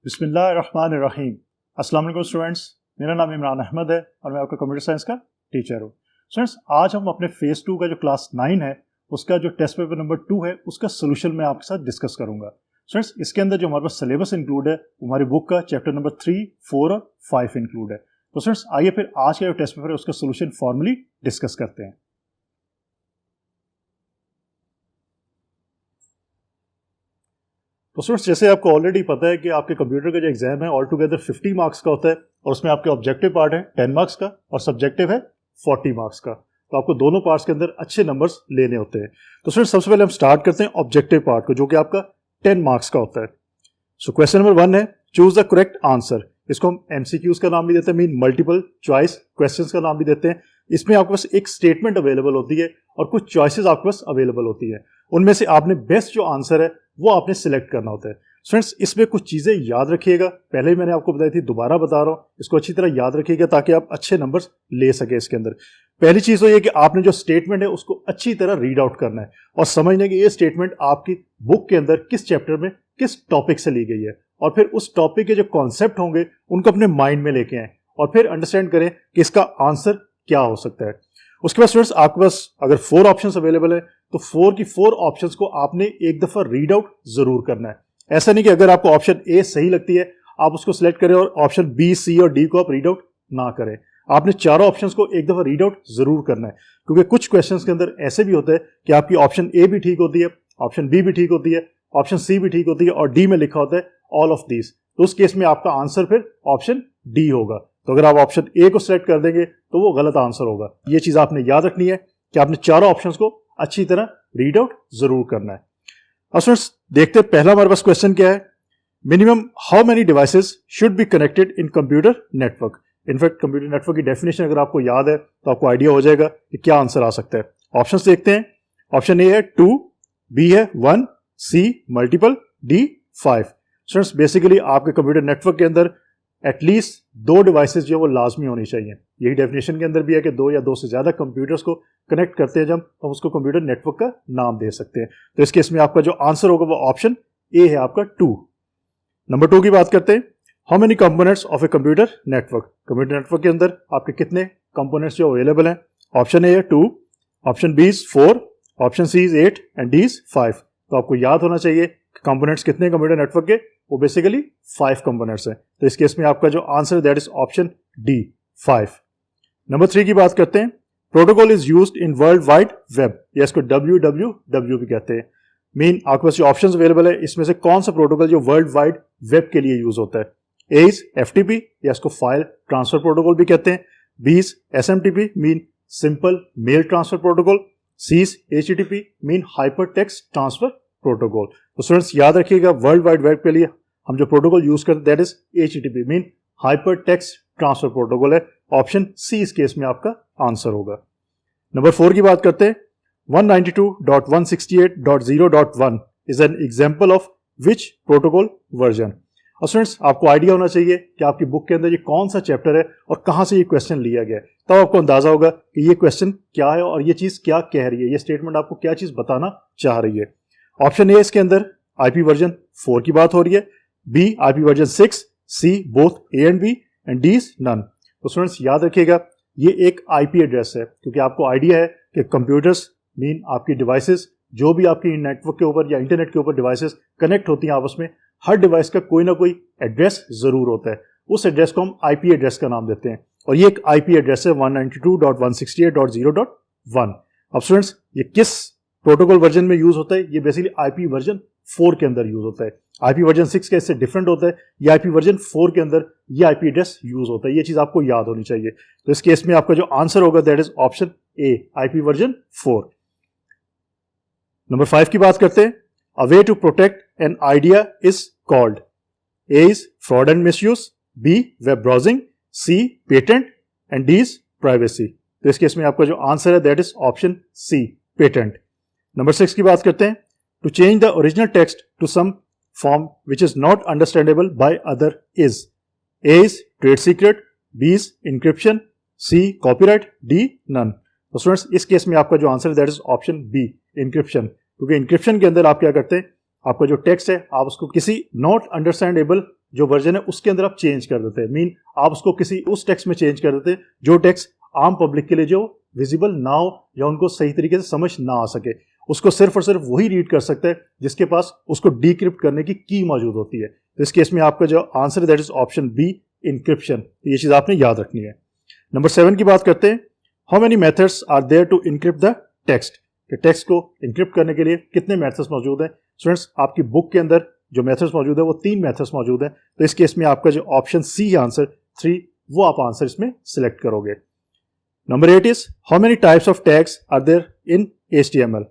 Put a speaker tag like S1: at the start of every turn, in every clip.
S1: बिस्मिल्लाहिर्रहमानिर्रहीम। अस्सलाम वालेकुम स्टूडेंट्स, मेरा नाम इमरान अहमद है और मैं आपका कंप्यूटर साइंस का टीचर हूँ। स्टूडेंट्स, आज हम अपने फेज़ 2 का जो क्लास 9 है उसका जो टेस्ट पेपर नंबर 2 है उसका सोल्यूशन मैं आपके साथ डिस्कस करूंगा। स्टूडेंट्स, इसके अंदर जो हमारे पास सिलेबस इंक्लूड है वो हमारी बुक का चैप्टर नंबर 3, 4 और 5 इंक्लूड है। तो स्टूडेंट्स, आइए फिर आज का जो टेस्ट पेपर है उसका सोल्यूशन फॉर्मली डिस्कस करते हैं। तो स्टूडेंट्स, जैसे आपको ऑलरेडी पता है कि आपके कंप्यूटर का जो एग्जाम है ऑल टुगेदर 50 मार्क्स का होता है और उसमें आपके ऑब्जेक्टिव पार्ट है 10 मार्क्स का और सब्जेक्टिव है 40 मार्क्स का। तो आपको दोनों पार्ट्स के अंदर अच्छे नंबर्स लेने होते हैं। तो स्टूडेंट्स, सबसे पहले हम स्टार्ट करते हैं ऑब्जेक्टिव पार्ट को, जो कि आपका 10 मार्क्स का होता है। सो क्वेश्चन नंबर 1 है, चूज द करेक्ट आंसर। इसको हम एमसीक्यूज का नाम भी देते हैं, मीन मल्टीपल चॉइस क्वेश्चंस का नाम भी देते हैं। इसमें आपके पास एक स्टेटमेंट अवेलेबल होती है और कुछ चॉइसेस आपके पास अवेलेबल होती है। उनमें से आपने बेस्ट जो आंसर है वो आपने सिलेक्ट करना होता है। स्टूडेंट्स, इसमें कुछ चीजें याद रखिएगा, पहले ही मैंने आपको बताई थी, दोबारा बता रहा हूं, इसको अच्छी तरह याद रखिएगा ताकि आप अच्छे नंबर्स ले सके इसके अंदर। पहली चीज तो ये कि आपने जो स्टेटमेंट है उसको अच्छी तरह रीड आउट करना है और समझना कि ये स्टेटमेंट आपकी बुक के अंदर किस चैप्टर में किस टॉपिक से ली गई है, और फिर उस टॉपिक के जो कॉन्सेप्ट होंगे उनको अपने माइंड में लेके आए और फिर अंडरस्टैंड करें कि इसका आंसर क्या हो सकता है। उसके बाद स्टूडेंट्स, आपके पास अगर 4 ऑप्शंस अवेलेबल है तो 4 की 4 ऑप्शंस को आपने एक दफा रीड आउट जरूर करना है। ऐसा नहीं कि अगर आपको ऑप्शन ए सही लगती है आप उसको सिलेक्ट करें और ऑप्शन बी, सी और डी को आप रीड आउट ना करें। आपने चारों ऑप्शंस को एक दफा रीड आउट जरूर करना है, क्योंकि कुछ क्वेश्चंस के अंदर ऐसे भी होता है कि आपकी ऑप्शन ए भी ठीक होती है, ऑप्शन बी भी ठीक होती है, ऑप्शन सी भी ठीक होती है और डी में लिखा होता है ऑल ऑफ दीज। तो उस केस में आपका आंसर फिर ऑप्शन डी होगा। तो अगर आप ऑप्शन ए को सिलेक्ट कर देंगे तो वो गलत आंसर होगा। ये चीज आपने याद रखनी है कि आपने चारों ऑप्शंस को अच्छी तरह रीड आउट जरूर करना है। अब स्टूडेंट्स, देखते हैं पहला हमारे पास क्वेश्चन क्या है। Minimum how many devices should be connected in computer network. In fact computer network की डेफिनेशन अगर आपको याद है तो आपको आइडिया हो जाएगा कि क्या आंसर आ सकता है। ऑप्शंस देखते हैं। ऑप्शन ए है 2, बी है 1, सी मल्टीपल, डी 5। स्टूडेंट्स, बेसिकली आपके कंप्यूटर नेटवर्क के अंदर एटलीस्ट 2 डिवाइसेस जो है वो लाजमी होनी चाहिए। यही डेफिनेशन के अंदर भी है कि 2 या 2 से ज्यादा कंप्यूटर्स को कनेक्ट करते हैं जब हम उसको कंप्यूटर नेटवर्क का नाम दे सकते हैं। तो इस केस में आपका जो आंसर होगा वो ऑप्शन ए है, आपका 2। नंबर 2 की बात करते हैं। How many components of a computer network. Computer network के अंदर आपके कितने कंपोनेंट्स जो अवेलेबल हैं। ऑप्शन ए है 2, option B is 4, option C is 8 and D is 5। तो आपको याद होना चाहिए कंपोनेंट्स कितने कंप्यूटर नेटवर्क के, वो बेसिकली 5 कंपोनेंट्स हैं। तो इस केस में आपका जो answer that is option D 5। Number 3 की बात करते हैं। Protocol is used in world wide web, या इसको WWW भी कहते हैं। मीन आपके पास जो ऑप्शंस अवेलेबल है इसमें से कौन सा प्रोटोकॉल जो वर्ल्ड वाइड वेब के लिए यूज होता है। ए इज FTP, या इसको फाइल ट्रांसफर प्रोटोकॉल भी कहते हैं। B is SMTP, mean simple mail transfer protocol. C is HTTP, mean hyper text transfer protocol. तो स्टूडेंट्स, याद रखिएगा वर्ल्ड वाइड वेब के लिए हम जो प्रोटोकॉल यूज करते हैं that is HTTP, mean hyper text transfer protocol है। ऑप्शन सी इस केस में आपका आंसर होगा। नंबर 4 की बात करते हैं। 192.168.0.1 is an example of which protocol version. और स्टूडेंट्स, आपको आइडिया होना चाहिए कि आपकी बुक के अंदर ये कौन सा चैप्टर है और कहां से ये क्वेश्चन लिया गया है, तब आपको अंदाजा होगा कि ये क्वेश्चन क्या है और ये चीज क्या कह रही है, ये स्टेटमेंट आपको क्या चीज बताना चाह रही है। ऑप्शन ए, इसके अंदर IP वर्जन 4 की बात हो रही है। B IP version 6, C both A and B and D is none. तो स्टूडेंट्स, याद रखिएगा ये एक IP एड्रेस है, क्योंकि आपको आइडिया है कि कंप्यूटर्स मीन आपकी डिवाइसेस जो भी आपकी नेटवर्क के ऊपर या इंटरनेट के ऊपर डिवाइसेस कनेक्ट होती हैं आपस में, हर डिवाइस का कोई ना कोई एड्रेस जरूर होता है। उस एड्रेस को हम IP एड्रेस का नाम देते हैं और ये एक IP एड्रेस है 192.168.0.1। अब स्टूडेंट्स, ये किस प्रोटोकॉल वर्जन में यूज होता है, ये बेसिकली IP वर्जन 4 के अंदर यूज होता है। IP वर्जन 6 का इससे डिफरेंट होता है, ये IP वर्जन 4 के अंदर ये IP एड्रेस यूज होता है। ये चीज आपको याद होनी चाहिए। तो इस केस में आपका जो आंसर होगा that is option A, IP version 4। Number 5 की बात करते हैं। A way to protect an idea is called. A is fraud and misuse, B web browsing, C patent and D is privacy. तो इस केस में आपका जो आंसर है that is option C, patent. Number 6 की बात करते हैं। To change the original text to some form which is not understandable bye other is. A is trade secret, B is encryption, C copyright, D none. तो students, इस case में आपका जो answer है that is option B, encryption. क्योंकि encryption के अंदर आप क्या करते हैं, आपका जो टेक्स्ट है आप उसको किसी नॉट अंडरस्टैंडेबल जो वर्जन है उसके अंदर आप चेंज कर देते हैं। मीन आप उसको किसी उस टेक्स्ट में चेंज कर देते हैं जो टेक्स्ट आम पब्लिक के लिए जो विजिबल ना हो या उनको सही तरीके से समझ ना आ सके, उसको सिर्फ और सिर्फ वही रीड कर सकते हैं जिसके पास उसको डिक्रिप्ट करने की की मौजूद होती है। तो इस केस में आपका जो आंसर है that is option B, encryption. तो ये चीज आपने याद रखनी है। नंबर 7 की बात करते हैं। How many methods are there to encrypt the text? Text को इनक्रिप्ट करने के लिए कितने मेथड्स मौजूद हैं? स्टूडेंट्स, आपकी बुक के अंदर जो मेथड्स मौजूद है वो 3 मेथड्स मौजूद हैं। तो इस केस में आपका जो ऑप्शन सी है आंसर 3, वो आप आंसर इसमें सिलेक्ट करोगे। Number 8 is how many types of tags are there in HTML?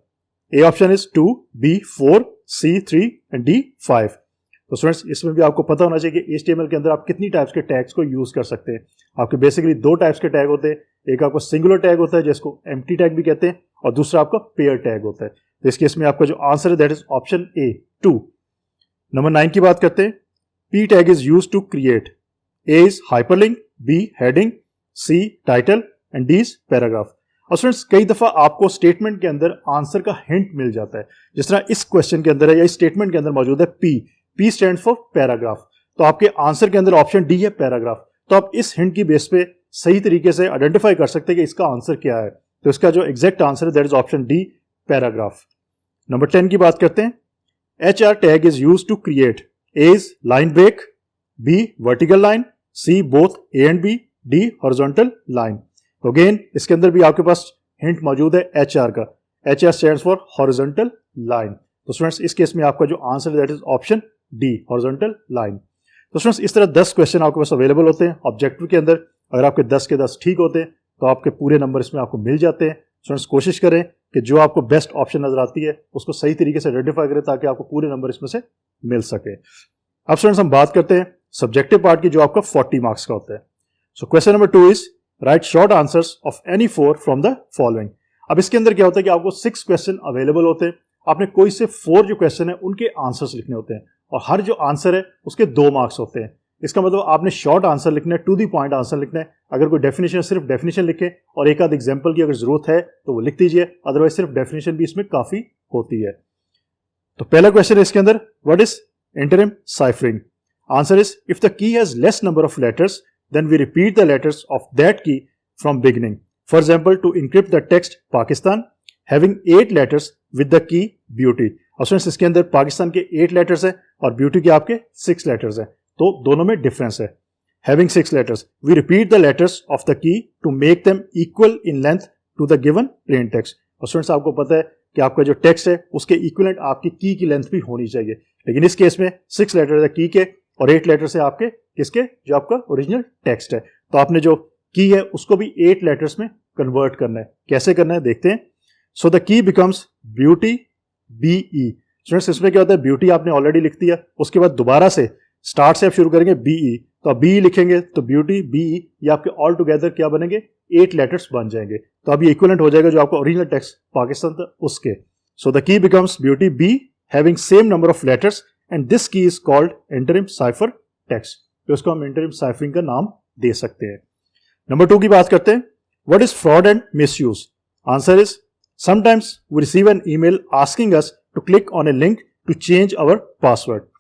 S1: A option is 2, B 4, C 3 and D 5। तो स्टूडेंट्स, इसमें भी आपको पता होना चाहिए कि HTML के अंदर आप कितनी टाइप्स के टैग्स को यूज कर सकते हैं। आपके बेसिकली 2 टाइप्स के टैग होते हैं। एक आपको सिंगुलर टैग होता है जिसको एम्प्टी टैग भी कहते हैं, और दूसरा आपका पेयर टैग होता है। तो इस केस में आपका जो आंसर है that is option A 2। Number 9 की बात करते हैं। P tag is use to create. A is hyperlink, B heading, C title and D is paragraph. और स्टूडेंट्स, कई दफा आपको स्टेटमेंट के अंदर आंसर का हिंट मिल जाता है, जिस तरह इस क्वेश्चन के अंदर है या इस स्टेटमेंट के अंदर मौजूद है P स्टैंड फॉर पैराग्राफ। तो आपके आंसर के अंदर ऑप्शन डी है पैराग्राफ। तो आप इस हिंट की बेस पे सही तरीके से आइडेंटिफाई कर सकते हैं कि इसका आंसर क्या है। तो इसका जो एग्जैक्ट आंसर है that is option D, paragraph. Number 10 की बात करते हैं। HR tag is use to create. A is line break, B vertical line, C both A and B, D horizontal line. तो अगेन इसके अंदर भी आपके पास हिंट मौजूद है HR का। HR stands for horizontal line. तो स्टूडेंट्स, इस केस में आपका जो आंसर है that is option D, horizontal line. तो स्टूडेंट्स, इस तरह 10 क्वेश्चन आपके पास अवेलेबल होते हैं ऑब्जेक्टिव के अंदर। अगर आपके 10 के 10 ठीक होते हैं तो आपके पूरे नंबर इसमें आपको मिल जाते हैं। स्टूडेंट्स, कोशिश करें कि जो आपको बेस्ट ऑप्शन नजर आती है उसको सही तरीके से आइडेंटिफाई करें ताकि आपको पूरे नंबर इसमें से मिल सके। अब स्टूडेंट्स, हम बात करते हैं सब्जेक्टिव पार्ट की, जो आपका 40 मार्क्स का होता है। So question number 2 is right short answers of any 4 from the following. अब इसके अंदर क्या होता है कि आपको 6 क्वेश्चन अवेलेबल होते हैं। आपने कोई से 4 जो क्वेश्चन है उनके आंसर्स लिखने होते हैं, और हर जो आंसर है उसके 2 मार्क्स होते हैं। इसका मतलब आपने शॉर्ट आंसर लिखना है, टू दी पॉइंट आंसर लिखना है। अगर कोई डेफिनेशन सिर्फ डेफिनेशन लिखे और एक आध एग्जांपल की अगर जरूरत है तो वो लिख दीजिए, अदरवाइज सिर्फ डेफिनेशन भी इसमें काफी होती है। तो पहला क्वेश्चन है इसके अंदर, what is interim ciphering? Answer is if the key has less number of letters then we repeat the letters of that key from beginning. For example, to encrypt the text Pakistan having 8 letters with the key beauty. और students, इसके अंदर पाकिस्तान के 8 letters हैं और beauty के आपके 6 letters हैं, तो दोनों में डिफरेंस है। Having 6 letters, we repeat the letters of the key to make them equal in length to the given plain text. और स्टूडेंट्स, आपको पता है कि आपका जो टेक्स्ट है उसके इक्विवेलेंट आपकी की लेंथ भी होनी चाहिए, लेकिन इस केस में 6 लेटर है की के और 8 लेटर से आपके किसके, जो आपका ओरिजिनल टेक्स्ट है। तो आपने जो की है उसको भी 8 लेटर्स में कन्वर्ट करना है। कैसे करना है देखते हैं। सो the key becomes beauty BE। Students, इसमें क्या होता है, ब्यूटी आपने ऑलरेडी लिख दिया, उसके बाद दोबारा से स्टार्ट से आप शुरू करेंगे BE। तो आप BE लिखेंगे तो ब्यूटी BE, ये आपके ऑल टुगेदर क्या बनेंगे, 8 लेटर्स बन जाएंगे। तो अब ये इक्विवेलेंट हो जाएगा जो आपका ओरिजिनल टेक्स्ट पाकिस्तान था उसके। So the key becomes beauty B having same number of letters and this key is called interim cipher text. तो इसको हम इंटरिम साइफरिंग का नाम दे सकते हैं। नंबर 2 की बात करते हैं। What is fraud and misuse? Answer is sometimes we receive an email asking us to click on a link to change our password.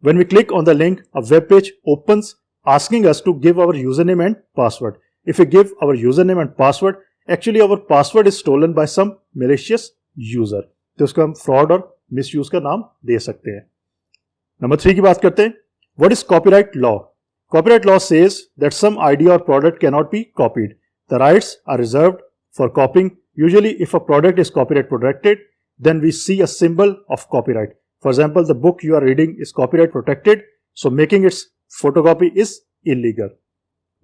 S1: When we click on the link, a web page opens asking us to give our username and password. If we give our username and password, actually our password is stolen by some malicious user. तो इसको हम fraud और misuse का नाम दे सकते हैं। Number 3 की बात करते हैं। What is copyright law? Copyright law says that some idea or product cannot be copied. The rights are reserved for copying. Usually, if a product is copyright protected, then we see a symbol of copyright. For example, the book you are reading is copyright protected, so making its photocopy is illegal.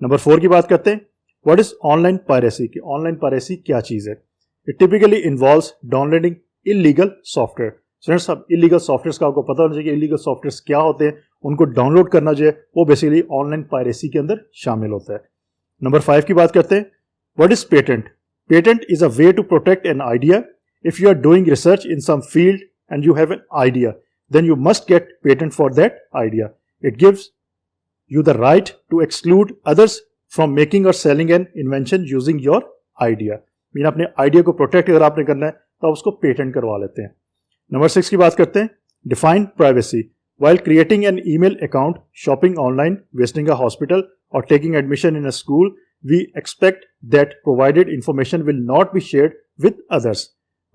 S1: Number 4 की बात करते हैं। What is online piracy? कि online piracy क्या चीज है? It typically involves downloading illegal software. Students, अब illegal softwares का आपको पता होना चाहिए कि illegal softwares क्या होते हैं, उनको डाउनलोड करना जो है वो बेसिकली ऑनलाइन पायरेसी के अंदर शामिल होता है। नंबर 5 की बात करते हैं। What is patent? Patent is a way to protect an idea. If you are doing research in some field and you have an idea, then you must get patent for that idea. It gives you the right to exclude others from making or selling an invention using your idea. Mean अपने idea को protect अगर आपने करना है तो आप उसको patent करवा लेते हैं। नंबर 6 की बात करते हैं। Define privacy. While creating an email account, shopping online, visiting a hospital, or taking admission in a school, we expect that provided information will not be shared with others.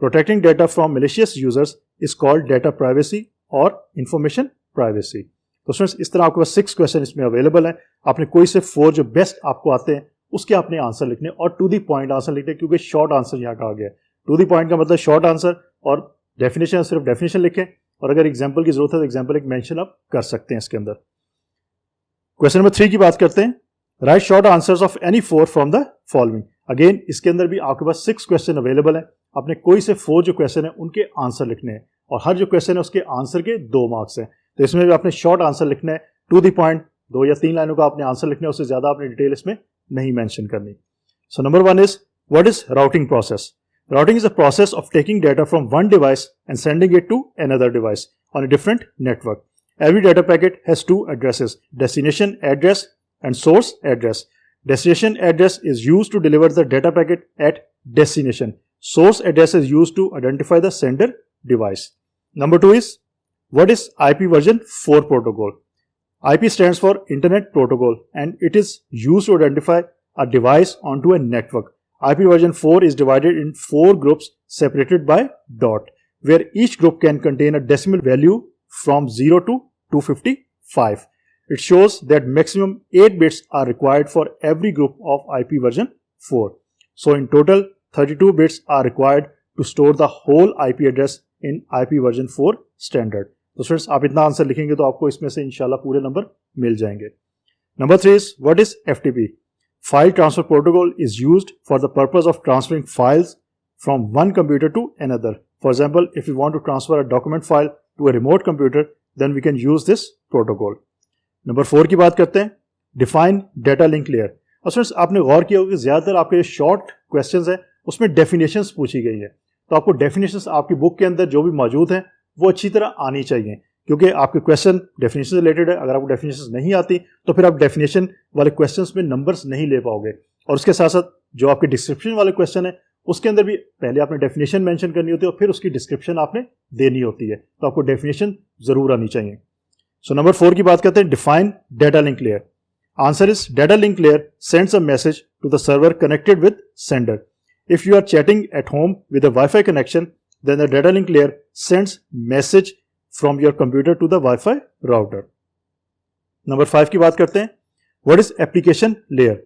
S1: Protecting data from malicious users is called data privacy or information privacy. तो friends इस तरह आपके पास 6 question इसमें available हैं. आपने कोई से 4 जो बेस्ट आपको आते हैं उसके आपने आंसर लिखने और टू द पॉइंट आंसर लिखने, क्योंकि शॉर्ट आंसर यहाँ कहा गया है. टू द पॉइंट का मतलब शॉर्ट आंसर, और डेफिनेशन सिर्फ डेफिनेशन लिखें, और अगर एग्जाम्पल की जरूरत है तो एग्जाम्पल एक मेंशन आप कर सकते हैं इसके अंदर. क्वेश्चन नंबर 3 की बात करते हैं. Right short answers of any 4 from the following. Again इसके अंदर भी आपके पास 6 क्वेश्चन अवेलेबल हैं. आपने कोई से 4 जो क्वेश्चन है उनके आंसर लिखने हैं, और हर जो क्वेश्चन है उसके आंसर के 2 मार्क्स हैं. तो इसमें भी आपने शॉर्ट आंसर लिखना है, टू द पॉइंट 2 या 3 लाइनों का आपने आंसर लिखना है, उससे ज्यादा आपने डिटेल इसमें नहीं मेंशन करनी. So number 1 is what is routing process. Routing is a process of taking data from one device and sending it to another device on a different network. Every data packet has 2 addresses, destination address and source address. Destination address is used to deliver the data packet at destination. Source address is used to identify the sender device. Number 2 is what is IP version 4 protocol. IP stands for Internet Protocol and it is used to identify a device onto a network. IP version 4 is divided in 4 groups separated by dot, where each group can contain a decimal value from 0 to 255. It shows that maximum 8 bits are required for every group of IP version 4. So in total 32 bits are required to store the whole IP address in IP version 4 standard. तो friends आप इतना answer लिखेंगे तो आपको इसमें से इंशाल्लाह पूरे नंबर मिल जाएंगे. Number 3 is what is FTP. File transfer protocol is used for the purpose of transferring files from one computer to another. For example, if we want to transfer a document file to a remote computer, then we can use this protocol. Number 4 की बात करते हैं. Define data link layer. और friends आपने गौर किया होगा कि ज्यादातर आपके शॉर्ट क्वेश्चंस हैं उसमें डेफिनेशंस पूछी गई है. तो आपको डेफिनेशंस आपकी बुक के अंदर जो भी मौजूद हैं वो अच्छी तरह आनी चाहिए, क्योंकि आपके क्वेश्चन डेफिनेशन से रिलेटेड है. अगर आपको डेफिनेशन नहीं आती तो फिर आप डेफिनेशन वाले क्वेश्चंस में नंबर्स नहीं ले पाओगे. और उसके साथ साथ जो आपके डिस्क्रिप्शन वाले क्वेश्चन है उसके अंदर भी पहले आपने डेफिनेशन मेंशन करनी होती है और फिर उसकी डिस्क्रिप्शन आपने देनी होती है. तो आपको डेफिनेशन जरूर आनी चाहिए. सो नंबर 4 की बात करते हैं. Define data link layer. Answer is data link layer sends a message to the server connected with sender. If you are chatting at home with a wifi connection, then the data link layer sends message from your computer to the Wi-Fi router. Number 5 की बात करते हैं. What is application layer?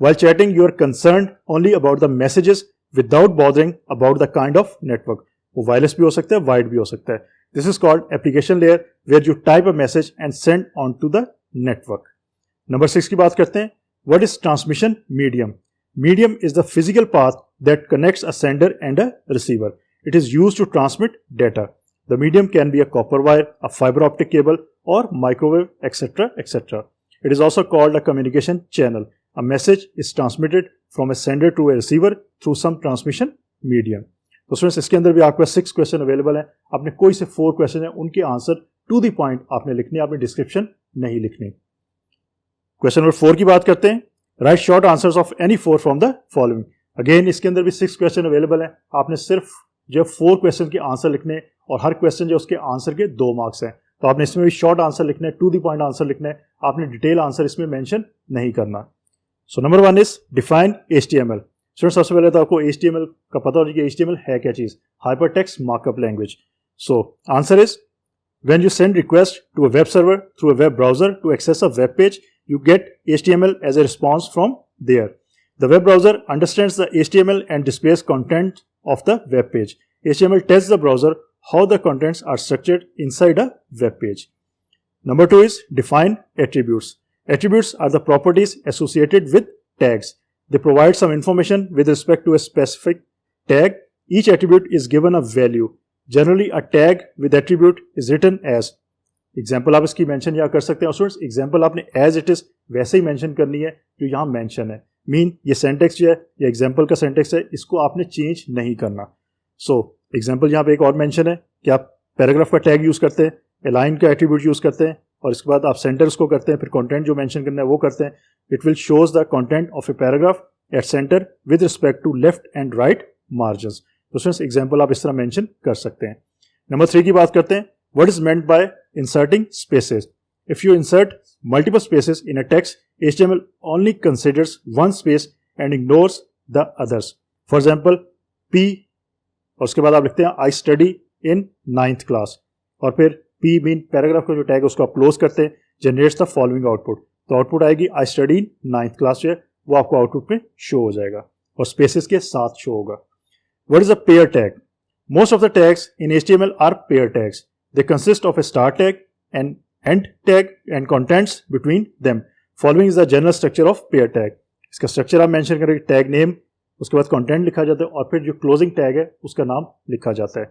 S1: While chatting, you are concerned only about the messages without bothering about the kind of network. वो wireless भी हो सकता है, wired भी हो सकता है. This is called application layer, where you type a message and send onto the network. Number 6 की बात करते हैं. What is transmission medium? Medium is the physical path that connects a sender and a receiver. It is used to transmit data. The medium can be a copper wire, a fiber optic cable, or microwave, etc., etc. It is also called a communication channel. A message is transmitted from a sender to a receiver through some transmission medium. तो friends इसके अंदर भी आपके पास 6 question available हैं. आपने कोई से 4 question है उनके आंसर टू द पॉइंट आपने लिखने, आपने डिस्क्रिप्शन नहीं लिखनी. क्वेश्चन नंबर 4 की बात करते हैं. Right short answers of any 4 from the following. Again इसके अंदर भी 6 क्वेश्चन अवेलेबल हैं. आपने सिर्फ जो 4 क्वेश्चन के आंसर लिखने और हर क्वेश्चन जो उसके आंसर के 2 मार्क्स हैं. तो आपने इसमें भी शॉर्ट आंसर लिखना है, टू द पॉइंट आंसर लिखना है. आपने डिटेल आंसर इसमें मेंशन नहीं करना. So number 1 is define HTML. Student सबसे पहले तो आपको HTML का पता होना चाहिए कि HTML है क्या चीज. Hypertext markup language. So answer is when you send request to a web server through a web browser to access a web page, you get HTML as a response from there. The web browser understands the HTML and displays content of the web page. HTML tells the browser how the contents are structured inside a web page. Number 2 is define attributes. Attributes are the properties associated with tags. They provide some information with respect to a specific tag. Each attribute is given a value. Generally, a tag with attribute is written as. Example आप इसकी mention यहाँ कर सकते हैं. Students example आपने as it is वैसे ही mention करनी है जो यहाँ मेंशन है. मीन ये सेंटेक्स जो है ये एग्जाम्पल का सेंटेक्स है, इसको आपने चेंज नहीं करना. सो एग्जाम्पल यहाँ पे एक और मेंशन है कि आप पैराग्राफ का टैग यूज करते हैं, अलाइन का एट्रीब्यूट यूज करते हैं और इसके बाद आप सेंटर्स को करते हैं, फिर कंटेंट जो मेंशन करना है वो करते हैं. It will shows the content of a paragraph at centre with respect to left and right margin. तो स्टूडेंट्स एग्जाम्पल आप इस तरह मेंशन कर सकते हैं. नंबर 3 की बात करते हैं. What is meant by inserting spaces? If you insert multiple spaces in a text, HTML only considers one space and ignores the others. For example, P और उसके बाद आप लिखते हैं I study in 9th class और फिर P mean paragraph का जो टैग है उसको आप क्लोज करते हैं, जनरेट्स द फॉलोइंग आउटपुट. तो आउटपुट आएगी I study in 9th class, जो है वो आपको आउटपुट में शो हो जाएगा और स्पेसेस के साथ शो होगा. What is a pair tag? Most of the tags in HTML are pair tags. They consist of a start tag, an end tag and contents between them. Following is the general structure of pair tag. इसका structure आप mention करेंगे, tag name, उसके बाद content लिखा जाता है और फिर जो क्लोजिंग टैग है उसका नाम लिखा जाता है.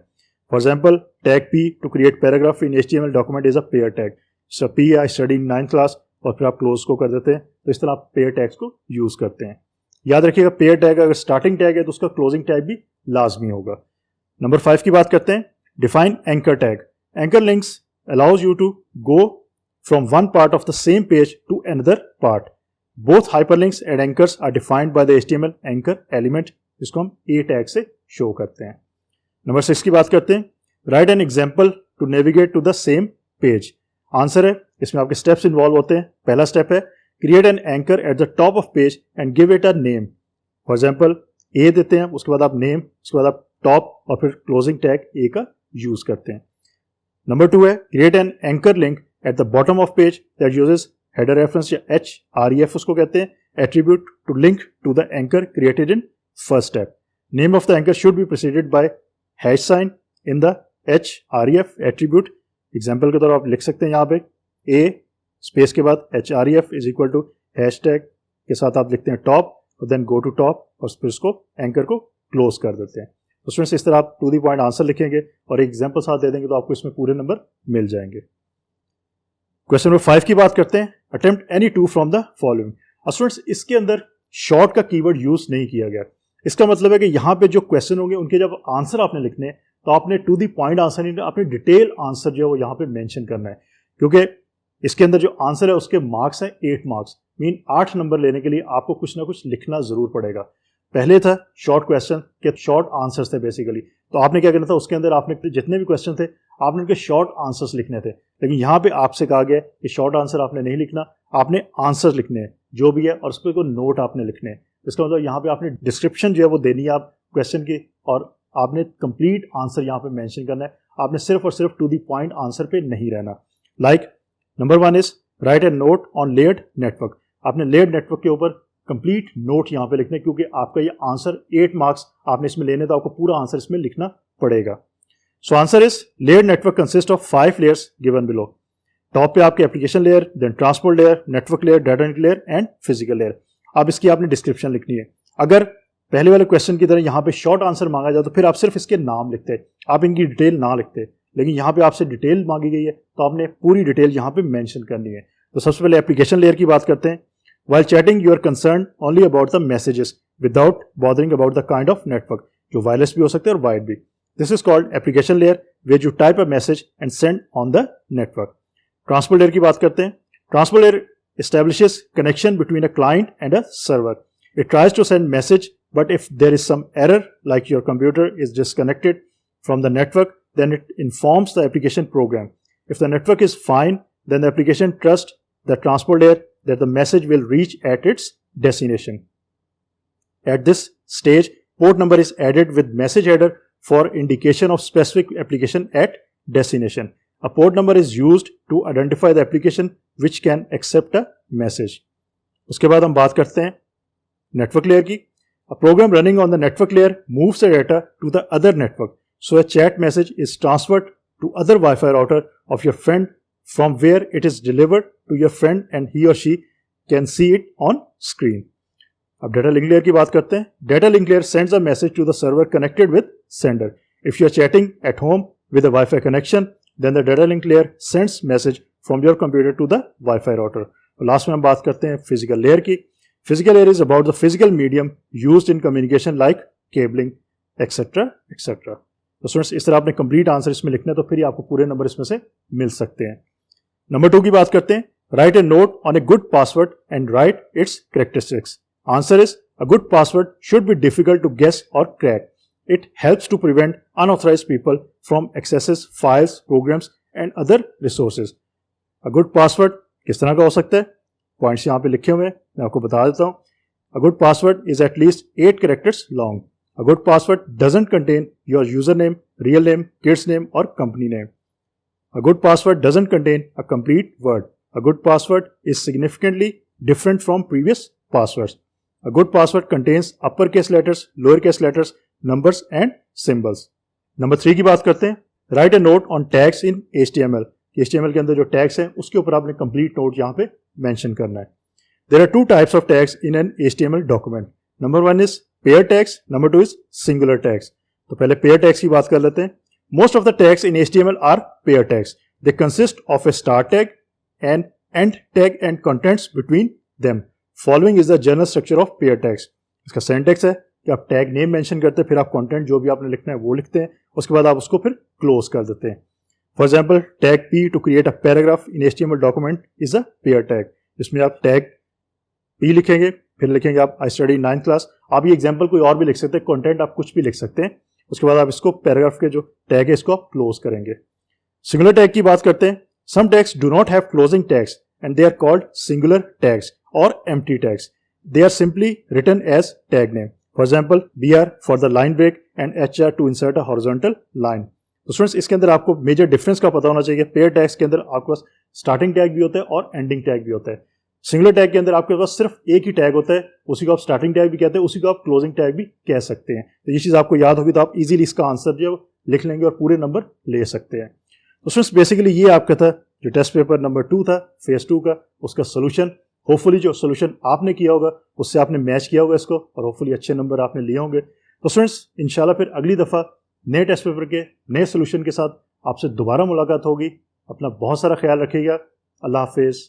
S1: For example, tag P to create paragraph in HTML document is a pair tag. So P I study in 9th class और फिर आप क्लोज को कर देते हैं. तो इस तरह आप पेयर टैग्स को यूज करते हैं. याद रखिएगा, पेयर टैग अगर स्टार्टिंग टैग है तो उसका क्लोजिंग टैग भी लाजमी होगा. नंबर 5 की बात करते हैं. Define anchor tag. Anchor links allows you to go from one part of the same page to another part. Both hyperlinks and anchors are defined by the HTML anchor element, जिसको हम A tag से show करते हैं. Number 6 की बात करते हैं. Write an example to navigate to the same page. Answer है, इसमें आपके स्टेप्स इन्वॉल्व होते हैं. पहला स्टेप है create an anchor at the top of page and give it a name. For example, A देते हैं, उसके बाद आप name, उसके बाद आप top और फिर closing tag A का यूज करते हैं. नंबर 2 है create an anchor link at the bottom of page that uses header reference या href उसको कहते हैं, attribute to link to the anchor created in first step. Name of the anchor should be preceded by hash sign in the href attribute. Example के तौर आप लिख सकते हैं यहाँ पे a स्पेस के बाद href is equal to hash tag के साथ आप लिखते हैं टॉप और देन गो टू टॉप और फिर उसको एंकर को क्लोज कर देते हैं. तो स्टूडेंट्स, इस तरह आप टू दी पॉइंट आंसर लिखेंगे और एक एग्जाम्पल साथ दे देंगे तो आपको इसमें पूरे नंबर मिल जाएंगे. क्वेश्चन नंबर 5 की बात करते हैं. Attempt any two from the following. और स्टूडेंट्स, इसके अंदर शॉर्ट का कीवर्ड यूज नहीं किया गया. इसका मतलब है कि यहाँ पे जो क्वेश्चन होंगे उनके जब आंसर आपने लिखने हैं तो आपने टू दी पॉइंट आंसर नहीं, आपने डिटेल आंसर जो है वो यहाँ पे मेंशन करना है, क्योंकि इसके अंदर जो आंसर है उसके मार्क्स हैं 8 मार्क्स. मीन 8 नंबर लेने के लिए आपको कुछ ना कुछ लिखना जरूर पड़ेगा. पहले था शॉर्ट क्वेश्चन के शॉर्ट आंसर्स थे बेसिकली, तो आपने क्या करना था, उसके अंदर आपने जितने भी क्वेश्चन थे आपने उनके शॉर्ट आंसर्स लिखने थे. लेकिन यहाँ पे आपसे कहा गया कि शॉर्ट आंसर आपने नहीं लिखना, आपने आंसर लिखने हैं जो भी है और उसके कोई नोट आपने लिखने हैं. इसका मतलब यहाँ पे आपने डिस्क्रिप्शन जो है वो देनी है आप क्वेश्चन की और आपने कंप्लीट आंसर यहाँ पे मेंशन करना है. आपने सिर्फ और सिर्फ टू द पॉइंट आंसर पे नहीं रहना. Like number 1 is right a note on layered network. आपने लेयर्ड नेटवर्क के ऊपर कंप्लीट नोट यहाँ पे लिखना है, क्योंकि आपका ये आंसर 8 मार्क्स आपने इसमें लेने, तो आपको पूरा आंसर इसमें लिखना पड़ेगा. So answer is layered network consist of 5 layers given below. Top पे आपके application layer, then transport layer, network layer, data link layer and physical layer. अब इसकी आपने डिस्क्रिप्शन लिखनी है. अगर पहले वाले क्वेश्चन की तरह यहाँ पे शॉर्ट आंसर मांगा जाए तो फिर आप सिर्फ इसके नाम लिखते, आप इनकी डिटेल ना लिखते. लेकिन यहाँ पे आपसे डिटेल मांगी गई है तो आपने पूरी डिटेल यहाँ पे मेंशन करनी है. तो सबसे पहले एप्लीकेशन लेयर की बात करते हैं. While chatting, you are concerned only about the messages without bothering about the kind of network, जो wireless भी हो सकते हैं और wired भी. This is called application layer, where you type a message and send on the network. Transport layer की बात करते हैं. Transport layer establishes connection between a client and a server. It tries to send message, but if there is some error, like your computer is disconnected from the network, then it informs the application program. If the network is fine, then the application trusts the transport layer that the message will reach at its destination. At this stage, port number is added with message header for indication of specific application at destination. A port number is used to identify the application which can accept a message. उसके बाद हम बात करते हैं network layer की. A program running on the network layer moves the data to the other network. So a chat message is transferred to other Wi-Fi router of your friend, from where it is delivered to your friend and he or she can see it on screen. अब data link layer की बात करते हैं. Data link layer sends a message to the server connected with sender. If you are chatting at home with a Wi-Fi connection, then the data link layer sends message from your computer to the Wi-Fi router. Last में हम बात करते हैं physical layer की. Physical layer is about the physical medium used in communication like cabling, etc. etc. तो students, इस तरह आपने कंप्लीट आंसर इसमें लिखना है तो फिर ही आपको पूरे नंबर इसमें से मिल सकते हैं. नंबर 2 की बात करते हैं. Write a note on a good password and write its characteristics. Answer is a good password should be difficult to guess और crack. It helps to prevent unauthorized people from accessing files, programs and other resources. A good password किस तरह का हो सकता है, points यहाँ पे लिखे हुए हैं, मैं आपको बता देता हूँ। A good password is at least 8 characters long. A good password doesn't contain your user name, real name, kids name और company name. A good password doesn't contain a complete word. A good password is significantly different from previous passwords. A good password contains uppercase letters, lowercase letters, numbers and symbols. Number 3 की बात करते हैं। Write a note on tags in HTML. HTML के अंदर जो tags हैं उसके ऊपर आपने complete note यहाँ पे mention करना है। There are two types of tags in an HTML document. Number 1 is pair tags. Number 2 is singular tags. तो पहले pair tags की बात कर लेते हैं। Most of the tags in HTML are pair tags. They consist of a start tag, an end tag and contents between them. Following is the general structure of pair tags. इसका syntax है कि आप tag name mention करते हैं, फिर आप content जो भी आपने लिखना है वो लिखते हैं, उसके बाद आप उसको फिर क्लोज कर देते हैं। For example tag P to create a paragraph in HTML document is a pair tag. इसमें आप टैग पी लिखेंगे, फिर लिखेंगे आप आई स्टडी 9th क्लास। आप ये एग्जाम्पल कोई और भी लिख सकते हैं, कंटेंट आप कुछ भी लिख सकते हैं, उसके बाद आप इसको पैराग्राफ के जो टैग है इसको आप क्लोज करेंगे। सिंगुलर टैग की बात करते हैं। Some tags do not have closing tags and they are called singular tags or empty tags. They are simply written as tag name. For example, BR for the line break and HR to insert a horizontal line. तो students इसके अंदर आपको major difference का पता होना चाहिए। Pair tags के अंदर आपके पास स्टार्टिंग टैग भी होता है और एंडिंग टैग भी होता है। सिंगुलर टैग के अंदर आपके पास सिर्फ एक ही टैग होता है, उसी को आप स्टार्टिंग टैग भी कहते हैं, उसी को आप क्लोजिंग टैग भी कह सकते हैं। तो ये चीज़ आपको याद होगी तो आप इजीली इसका आंसर जो लिख लेंगे और पूरे नंबर ले सकते हैं। तो स्टूडेंट्स बेसिकली ये आपका था जो टेस्ट पेपर नंबर 2 था फेज 2 का, उसका सोल्यूशन। होपफुली जो सोल्यूशन आपने किया होगा उससे आपने मैच किया होगा इसको और होपफुली अच्छे नंबर आपने लिए होंगे। तो स्टूडेंट्स इंशाल्लाह फिर अगली दफ़ा नए टेस्ट पेपर के नए सोल्यूशन के साथ आपसे दोबारा मुलाकात होगी। अपना बहुत सारा ख्याल रखिएगा। अल्लाह हाफिज़।